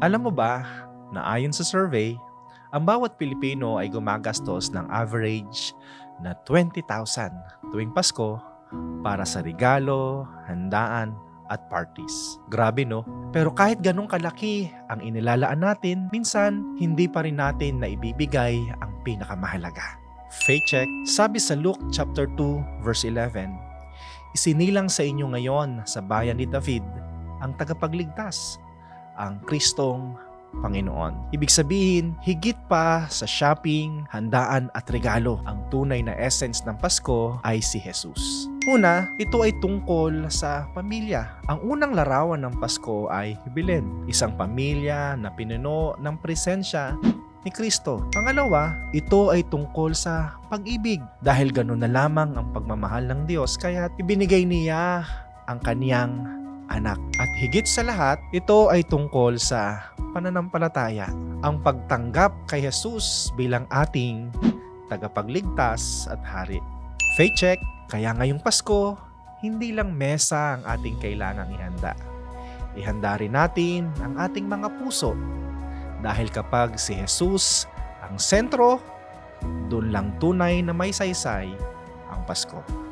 Alam mo ba na ayon sa survey, ang bawat Pilipino ay gumagastos ng average na 20,000 tuwing Pasko para sa regalo, handaan at parties. Grabe no? Pero kahit ganong kalaki ang inilalaan natin, minsan hindi pa rin natin naibibigay ang pinakamahalaga. Fact check, sabi sa Luke chapter 2 verse 11, isinilang sa inyo ngayon sa bayan ni David ang tagapagligtas, ang Kristong Panginoon. Ibig sabihin, higit pa sa shopping, handaan at regalo, ang tunay na essence ng Pasko ay si Jesus. Una, ito ay tungkol sa pamilya. Ang unang larawan ng Pasko ay Belen, isang pamilya na pinuno ng presensya ni Kristo. Pangalawa, ito ay tungkol sa pag-ibig. Dahil ganun na lamang ang pagmamahal ng Diyos, kaya ibinigay niya ang kaniyang anak. At higit sa lahat, ito ay tungkol sa pananampalataya. Ang pagtanggap kay Jesus bilang ating tagapagligtas at hari. Faith check, kaya ngayong Pasko, hindi lang mesa ang ating kailangang ihanda. Ihanda rin natin ang ating mga puso. Dahil kapag si Jesus ang sentro, doon lang tunay na may saysay ang Pasko.